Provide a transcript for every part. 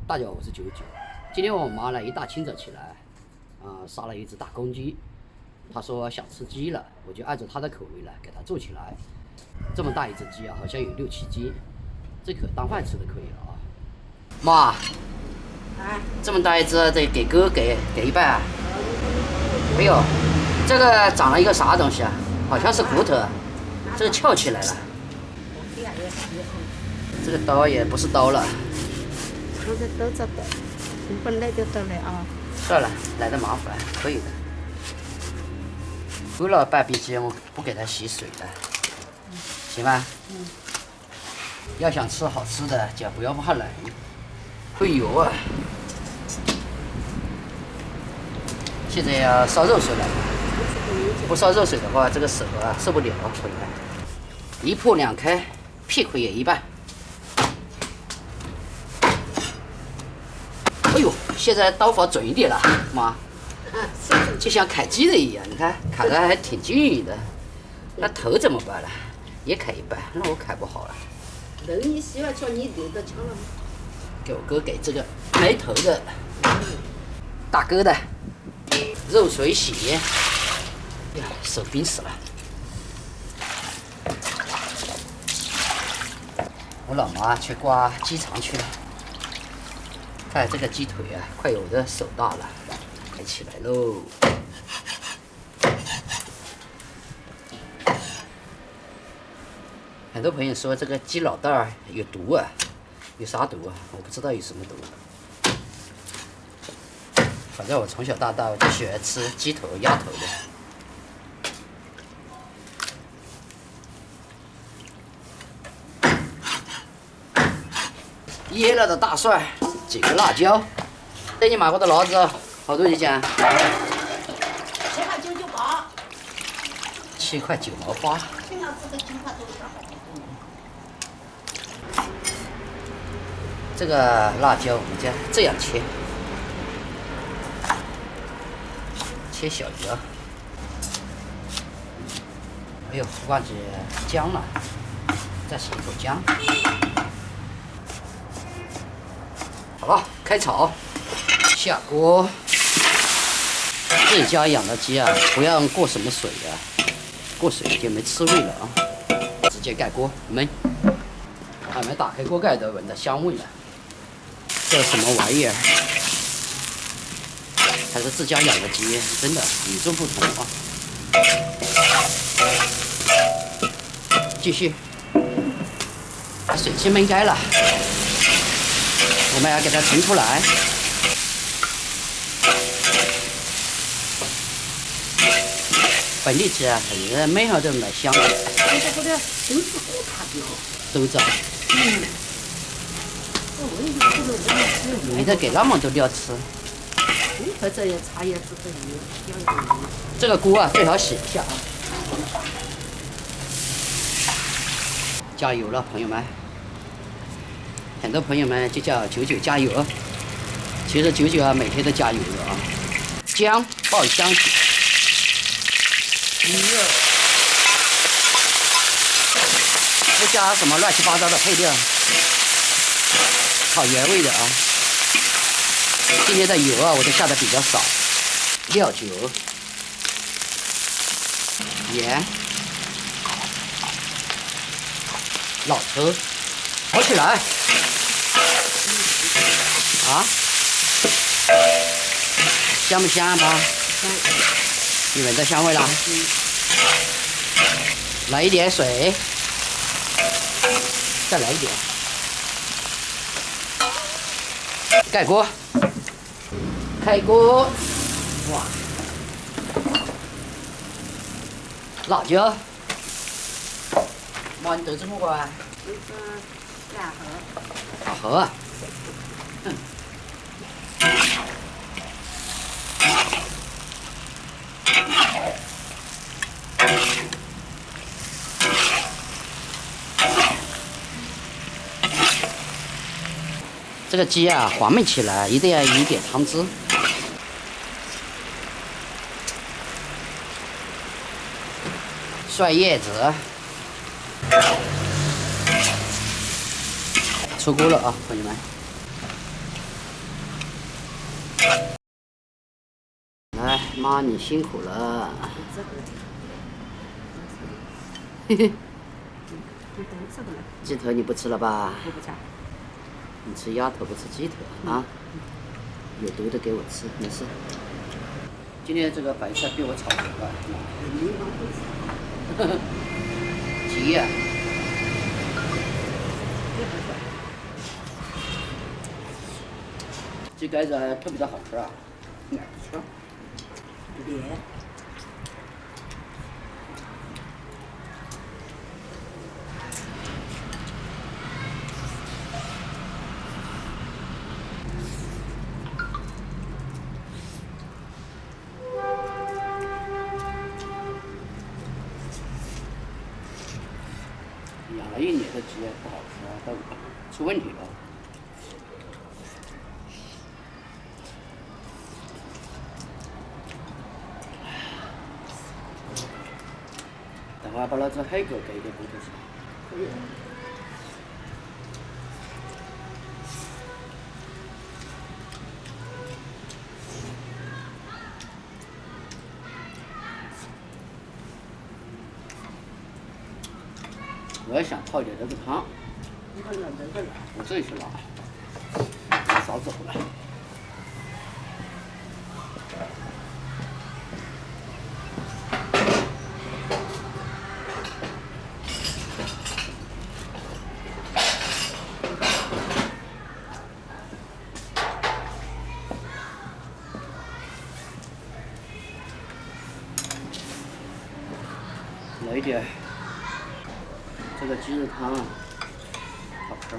大家好，我是九九。今天我妈呢一大清早起来，杀了一只大公鸡。她说想吃鸡了，我就按照她的口味呢给她做起来。这么大一只鸡啊，好像有6、7斤，这可当饭吃的可以了啊。妈，这么大一只得给哥给一半啊。哎呦，这个长了一个啥东西啊？好像是骨头，这个翘起来了。这个刀也不是刀了。我的都找到，你本来就到了啊。算了，来的麻烦，可以的。过了半壁鸡，我不给它洗水了，行吧？要想吃好吃的，就不要怕冷，会油啊。现在要烧肉水了，不烧肉水的话，这个手啊受不了，回来一破2开，屁股也一半。哎呦，现在刀法准一点了，妈，就像砍鸡的一样，你看砍的还挺均匀的。那头怎么办了？也砍一半，那我砍不好了。那你媳妇说你留到枪了吗？给我哥给这个没头的大哥的肉水洗，呀，手冰死了。我老妈去刮鸡肠去了。看这个鸡腿啊，快有我的手大了，抬起来喽。很多朋友说这个鸡脑袋儿有毒啊，有啥毒啊？我不知道有什么毒。反正我从小到大我就喜欢吃鸡头、鸭头的。腌了的大蒜，几个辣椒。带你买过的醪子，好多钱讲？7块9毛8。这个辣椒我们家这样切，切小条。哎呦，忘记姜了，再洗一口姜。好了，开炒，下锅。自己家养的鸡啊，不要过什么水啊，过水就没吃味了啊。直接盖锅焖，还没打开锅盖都闻到香味了。这什么玩意儿？还是自家养的鸡，真的与众不同啊！继续，把水先焖开了。我们要给它盛出来。本地鸡啊，焖好就蛮香的。豆子。没得给那么多料吃。这个锅啊，最好洗一下啊。加油了，朋友们！很多朋友们就叫九九加油。其实九九啊，每天都加油的啊。姜爆香气，不加什么乱七八糟的配料，好原味的啊。今天的油啊，我都下的比较少。料酒、盐、老抽，炒起来。啊，香不香吧？你闻到香味了？来一点水，再来一点，盖锅，开锅，哇，辣椒，妈，你豆子么乖？豆子2盒。2盒啊。这个鸡啊，黄焖起来一定要有一点汤汁。蒜叶子，出锅了啊，朋友们！妈，你辛苦了。这个，嘿嘿，你都这个了，鸡腿你不吃了吧？我不吃。你吃鸭头不吃鸡腿啊？有毒的给我吃，没事。今天这个白菜被我炒熟了。急呀！鸡盖子还特别的好吃啊。吃。别。养了1年的鸡不好吃啊，都出问题了。等会儿把那只黑狗给一点红头吃。可以。我要想泡一点这个汤，我自己去拿，拿勺子回来。来一点这个鸡肉汤，好吃。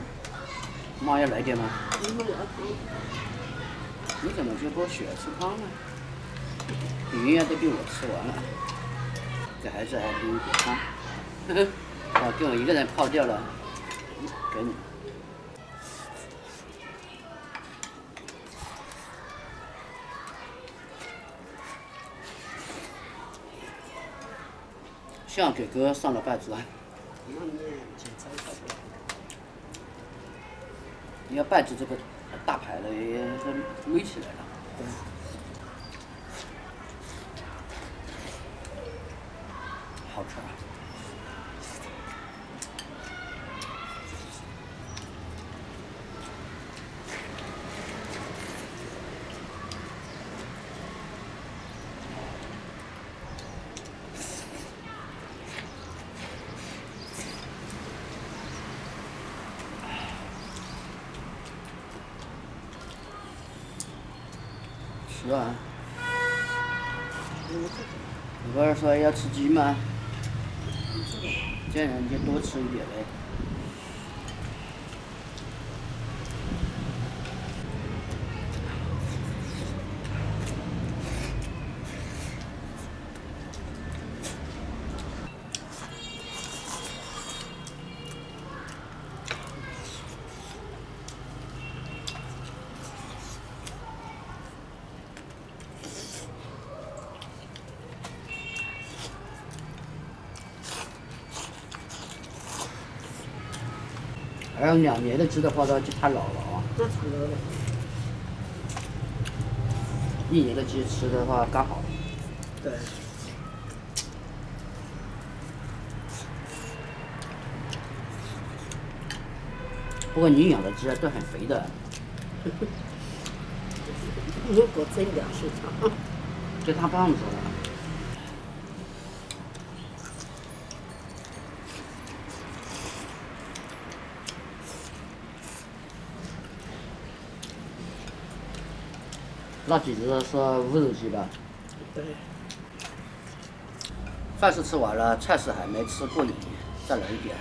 妈要来点吗？你怎么就不喜欢吃汤呢？你永远都被我吃完了，给孩子还留一点汤。啊，给我一个人泡掉了，给你。像给哥上了半只。你要半只这个大排的也是围起来了。好吃啊！吃啊！你不是说要吃鸡吗？这样你就多吃一点呗。还有2年的鸡的话，那就太老了啊。这长了的。1年的鸡吃的话刚好。对。不过你养的鸡啊都很肥的。如果真养市场，就他胖子了。那几只是无肉鸡吧？对。饭是吃完了，菜是还没吃过瘾，再来一点。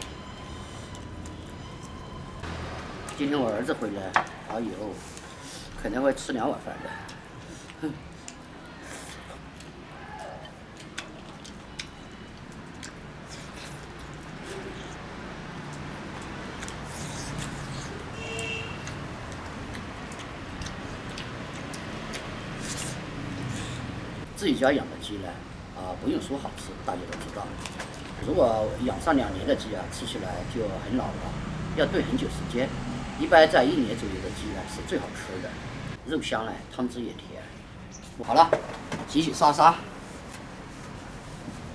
今天我儿子回来，哎呦，肯定会吃2碗饭的。哼。自己家养的鸡呢，不用说好吃，大家都知道。如果养上2年的鸡啊，吃起来就很老了，要炖很久时间。一般在1年左右的鸡呢是最好吃的，肉香呢，汤汁也甜。好了，鸡。继续杀杀。